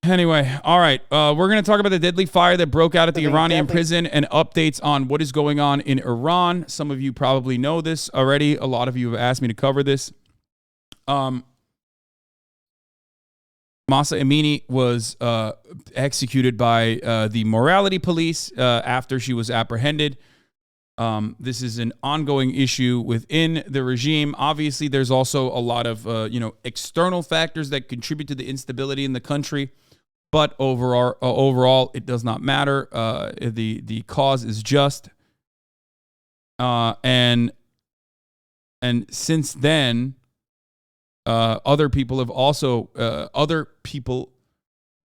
Anyway, all right. We're going to talk about the deadly fire that broke out at the Iranian prison and updates on what is going on in Iran. Some of you probably know this already. A lot of you have asked me to cover this. Mahsa Amini was executed by the morality police after she was apprehended. This is an ongoing issue within the regime. Obviously, there's also a lot of external factors that contribute to the instability in the country. But overall, it does not matter. The cause is just, and since then, other people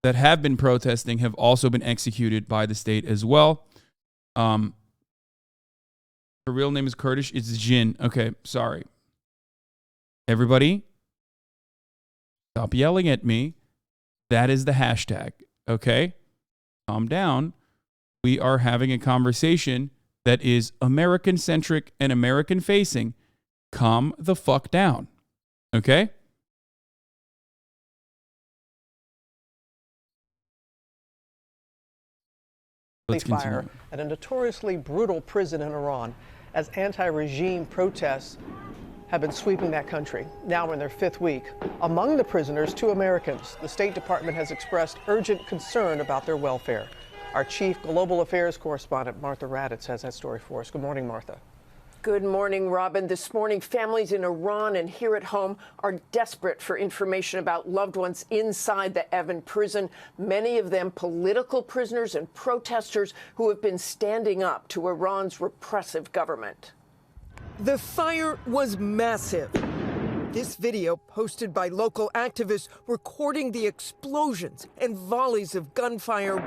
that have been protesting have also been executed by the state as well. Her real name is Kurdish. It's Jin. Okay, sorry. Everybody, stop yelling at me. That is the hashtag, okay? Calm down. We are having a conversation that is American-centric and American-facing. Calm the fuck down, okay? Let's continue. Fire at a notoriously brutal prison in Iran as anti-regime protests have been sweeping that country. Now in their 5th week. Among the prisoners, 2 Americans. The State Department has expressed urgent concern about their welfare. Our chief global affairs correspondent, Martha Raddatz, has that story for us. Good morning, Martha. Good morning, Robin. This morning, families in Iran and here at home are desperate for information about loved ones inside the Evin prison, many of them political prisoners and protesters who have been standing up to Iran's repressive government. The fire was massive. This video posted by local activists recording the explosions and volleys of gunfire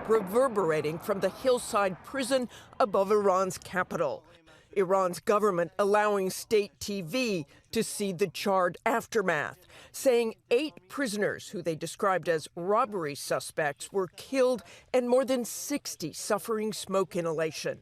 reverberating from the hillside prison above Iran's capital. Iran's government allowing state TV to see the charred aftermath, saying 8 prisoners who they described as robbery suspects were killed and more than 60 suffering smoke inhalation.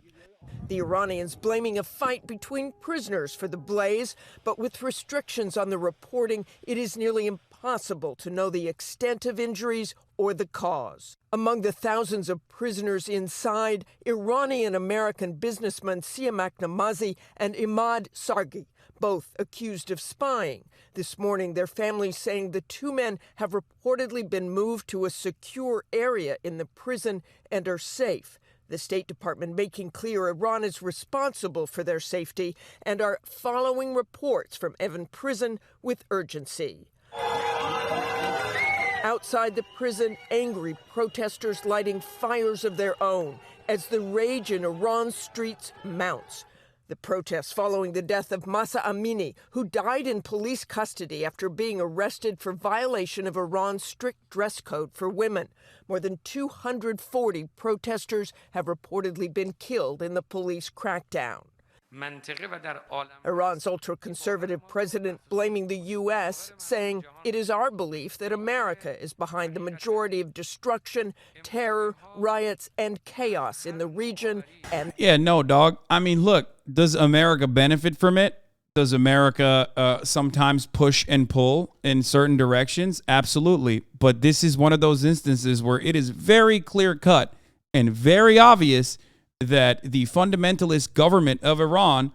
The Iranians blaming a fight between prisoners for the blaze, but with restrictions on the reporting, it is nearly impossible to know the extent of injuries or the cause. Among the thousands of prisoners inside, Iranian-American businessmen Siamak Namazi and Imad Sargi, both accused of spying. This morning, their families saying the 2 men have reportedly been moved to a secure area in the prison and are safe. The State Department making clear Iran is responsible for their safety and are following reports from Evin prison with urgency. Outside the prison, angry protesters lighting fires of their own as the rage in Iran's streets mounts. The protests following the death of Mahsa Amini, who died in police custody after being arrested for violation of Iran's strict dress code for women. More than 240 protesters have reportedly been killed in the police crackdown. Iran's ultra-conservative president blaming the U.S., saying, "It is our belief that America is behind the majority of destruction, terror, riots, and chaos in the region." And yeah, no, dog. I mean, look, does America benefit from it? Does America sometimes push and pull in certain directions? Absolutely. But this is one of those instances where it is very clear-cut and very obvious that the fundamentalist government of Iran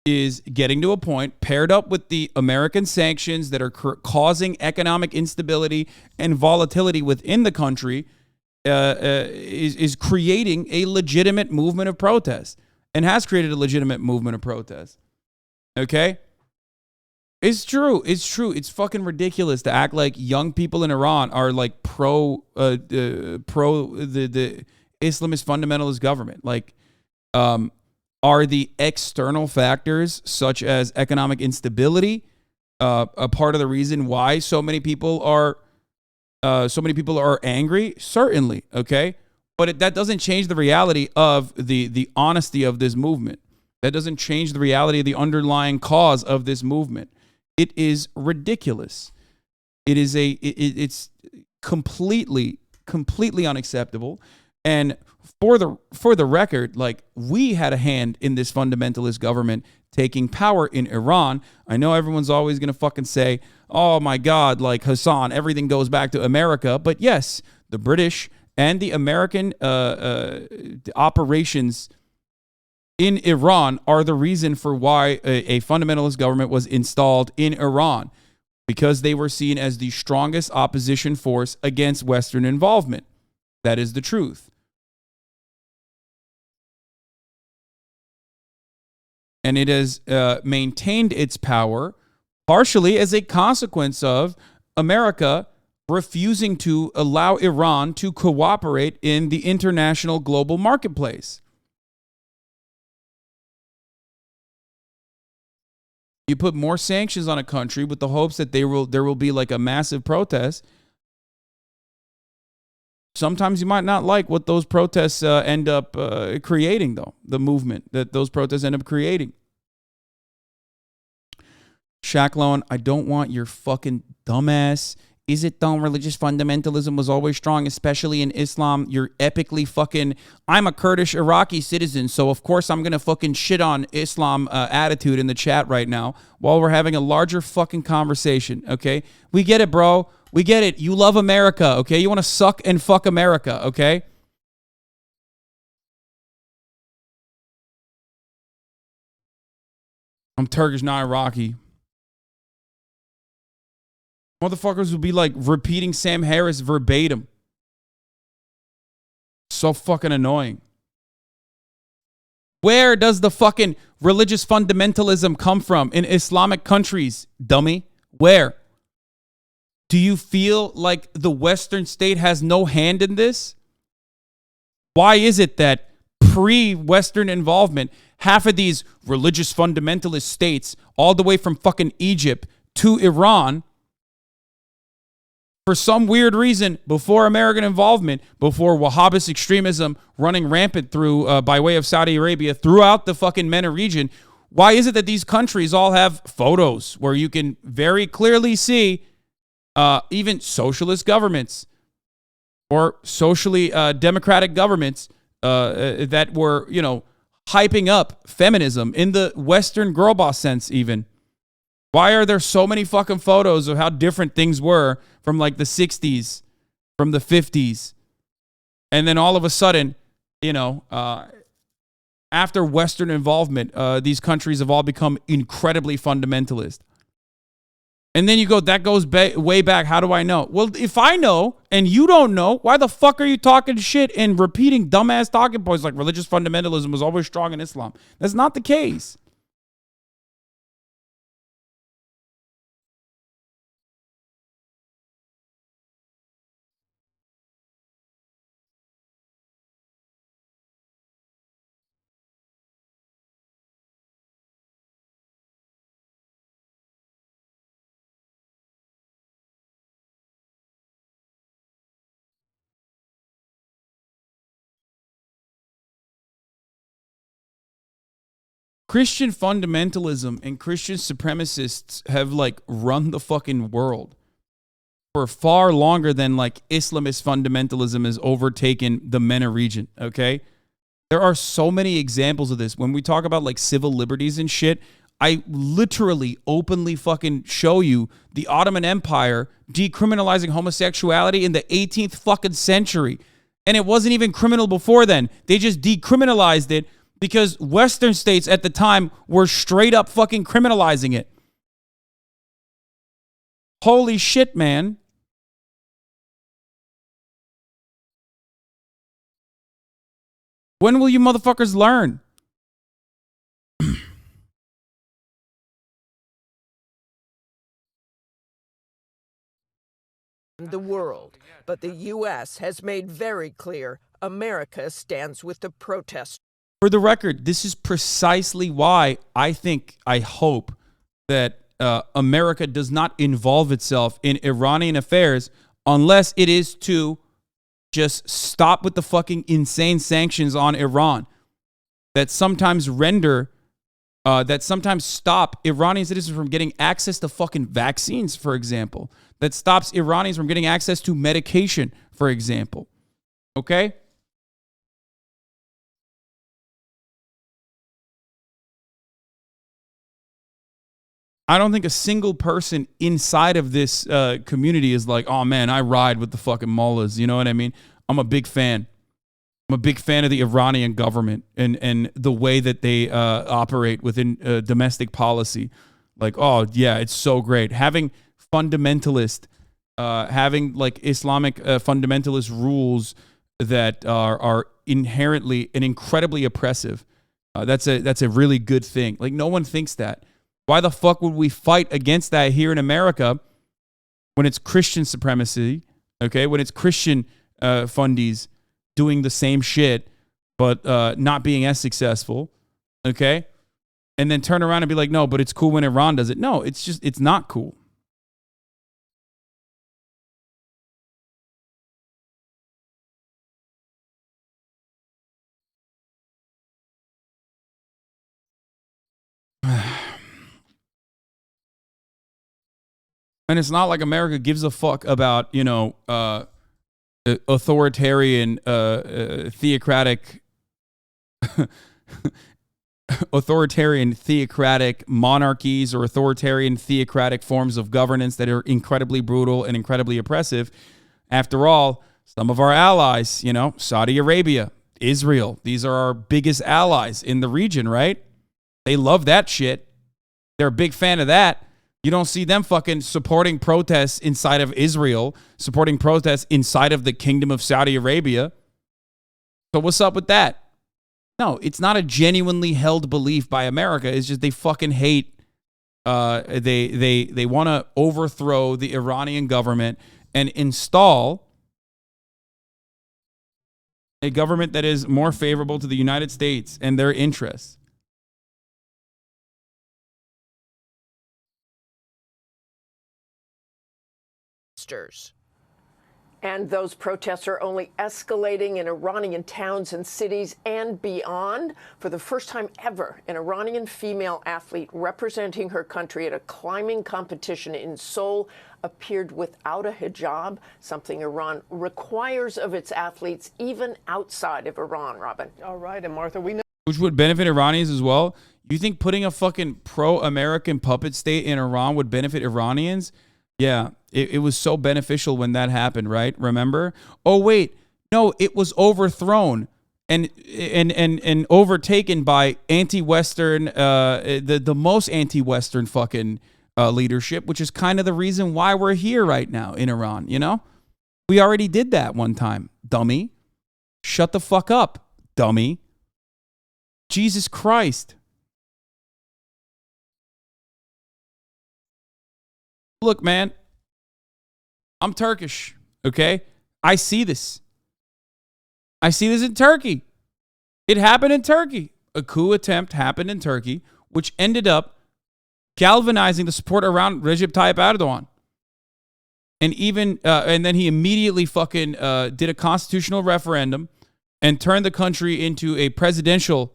is getting to a point, paired up with the American sanctions that are causing economic instability and volatility within the country, is creating a legitimate movement of protest and has created a legitimate movement of protest. Okay? It's true. It's true. It's fucking ridiculous to act like young people in Iran are like pro the Islamist fundamentalist government. Like, are the external factors such as economic instability a part of the reason why so many people are angry? Certainly, okay, but that doesn't change the reality of the honesty of this movement. That doesn't change the reality of the underlying cause of this movement. It is ridiculous. It's completely unacceptable. And for the record, like, we had a hand in this fundamentalist government taking power in Iran. I know everyone's always going to fucking say, oh my God, like, Hassan, everything goes back to America. But yes, the British and the American operations in Iran are the reason for why a fundamentalist government was installed in Iran, because they were seen as the strongest opposition force against Western involvement. That is the truth. And it has maintained its power partially as a consequence of America refusing to allow Iran to cooperate in the international global marketplace. You put more sanctions on a country with the hopes that there will be like a massive protest. Sometimes you might not like what those protests end up creating, though. The movement that those protests end up creating. Shaq I don't want your fucking dumbass. Is it though religious fundamentalism was always strong, especially in Islam? You're epically fucking, I'm a Kurdish Iraqi citizen, so of course I'm going to fucking shit on Islam attitude in the chat right now while we're having a larger fucking conversation, okay? We get it, bro. We get it. You love America, okay? You want to suck and fuck America, okay? I'm Turkish, not Iraqi. Motherfuckers would be like repeating Sam Harris verbatim. So fucking annoying. Where does the fucking religious fundamentalism come from in Islamic countries, dummy? Where? Do you feel like the Western state has no hand in this? Why is it that pre-Western involvement, half of these religious fundamentalist states, all the way from fucking Egypt to Iran, for some weird reason, before American involvement, before Wahhabist extremism running rampant through by way of Saudi Arabia throughout the fucking MENA region, why is it that these countries all have photos where you can very clearly see even socialist governments or socially democratic governments that were, you know, hyping up feminism in the Western girl boss sense even? Why are there so many fucking photos of how different things were from like the 60s, from the 50s? And then all of a sudden, you know, after Western involvement, these countries have all become incredibly fundamentalist. And then you go, that goes way back. How do I know? Well, if I know and you don't know, why the fuck are you talking shit and repeating dumbass talking points like religious fundamentalism was always strong in Islam? That's not the case. Christian fundamentalism and Christian supremacists have like run the fucking world for far longer than like Islamist fundamentalism has overtaken the MENA region, okay? There are so many examples of this. When we talk about like civil liberties and shit, I literally openly fucking show you the Ottoman Empire decriminalizing homosexuality in the 18th fucking century. And it wasn't even criminal before then. They just decriminalized it because Western states at the time were straight up fucking criminalizing it. Holy shit, man. When will you motherfuckers learn? The world, but the U.S. has made very clear America stands with the protesters. For the record, this is precisely why I hope that America does not involve itself in Iranian affairs unless it is to just stop with the fucking insane sanctions on Iran that sometimes stop Iranian citizens from getting access to fucking vaccines, for example. That stops Iranians from getting access to medication, for example. Okay? I don't think a single person inside of this community is like, oh man, I ride with the fucking mullahs. You know what I mean? I'm a big fan. I'm a big fan of the Iranian government and the way that they operate within domestic policy. Like, oh yeah, it's so great. Having fundamentalist, having like Islamic fundamentalist rules that are inherently and incredibly oppressive. That's a really good thing. Like, no one thinks that. Why the fuck would we fight against that here in America when it's Christian supremacy? Okay, when it's Christian fundies doing the same shit, but not being as successful. Okay, and then turn around and be like, no, but it's cool when Iran does it. No, it's not cool. And it's not like America gives a fuck about, you know, authoritarian, theocratic, authoritarian theocratic monarchies or authoritarian theocratic forms of governance that are incredibly brutal and incredibly oppressive. After all, some of our allies, you know, Saudi Arabia, Israel, these are our biggest allies in the region, right? They love that shit. They're a big fan of that. You don't see them fucking supporting protests inside of Israel, supporting protests inside of the Kingdom of Saudi Arabia. So what's up with that? No, it's not a genuinely held belief by America. It's just they fucking hate. They want to overthrow the Iranian government and install a government that is more favorable to the United States and their interests. And those protests are only escalating in Iranian towns and cities and beyond. For the first time ever, an Iranian female athlete representing her country at a climbing competition in Seoul appeared without a hijab, something Iran requires of its athletes even outside of Iran, Robin. All right, and Martha, we know. Which would benefit Iranians as well. You think putting a fucking pro-American puppet state in Iran would benefit Iranians? Yeah, it was so beneficial when that happened, right? Remember? Oh, wait. No, it was overthrown and overtaken by anti-Western, the most anti-Western fucking leadership, which is kind of the reason why we're here right now in Iran, you know? We already did that one time, dummy. Shut the fuck up, dummy. Jesus Christ. Look, man, I'm Turkish, okay? I see this. I see this in Turkey. It happened in Turkey. A coup attempt happened in Turkey, which ended up galvanizing the support around Recep Tayyip Erdogan. And even, and then he immediately fucking did a constitutional referendum and turned the country into a presidential,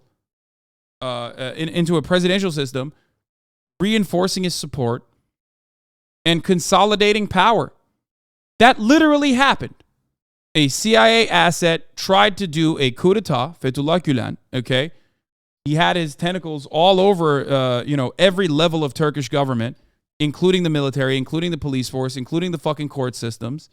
into a presidential system, reinforcing his support and consolidating power. That literally happened. A CIA asset tried to do a coup d'etat, Fethullah Gülen, okay? He had his tentacles all over, every level of Turkish government, including the military, including the police force, including the fucking court systems.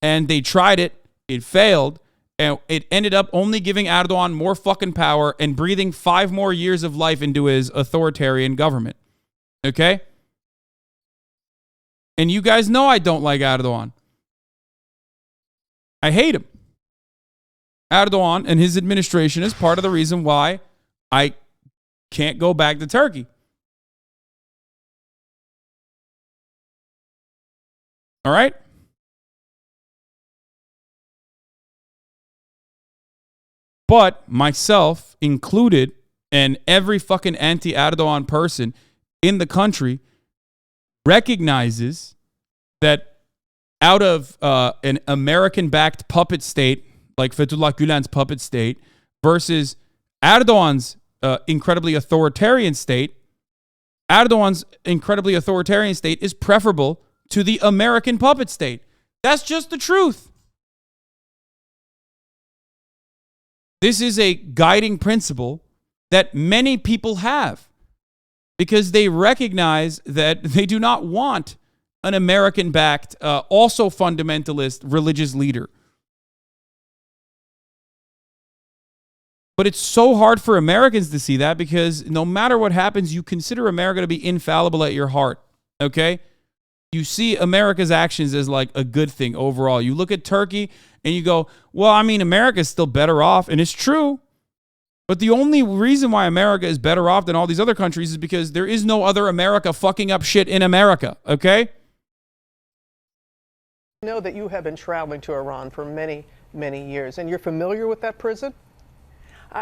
And they tried it. It failed. And it ended up only giving Erdogan more fucking power and breathing 5 more years of life into his authoritarian government. Okay? And you guys know I don't like Erdogan. I hate him. Erdogan and his administration is part of the reason why I can't go back to Turkey. All right? But myself included and every fucking anti-Erdogan person in the country recognizes that out of an American-backed puppet state, like Fethullah Gülen's puppet state, versus Erdogan's incredibly authoritarian state, Erdogan's incredibly authoritarian state is preferable to the American puppet state. That's just the truth. This is a guiding principle that many people have. because they recognize that they do not want an American-backed, also fundamentalist religious leader. But it's so hard for Americans to see that because no matter what happens, you consider America to be infallible at your heart, okay? You see America's actions as like a good thing overall. You look at Turkey and you go, well, I mean, America's still better off, and it's true. But the only reason why America is better off than all these other countries is because there is no other America fucking up shit in America, okay? I know that you have been traveling to Iran for many, many years, and you're familiar with that prison?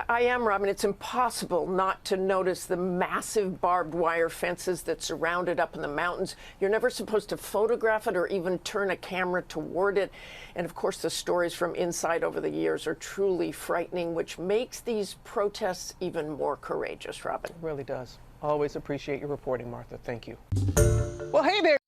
I am, Robin. It's impossible not to notice the massive barbed wire fences that surround it up in the mountains. You're never supposed to photograph it or even turn a camera toward it. And of course, the stories from inside over the years are truly frightening, which makes these protests even more courageous, Robin. It really does. Always appreciate your reporting, Martha. Thank you. Well, hey there.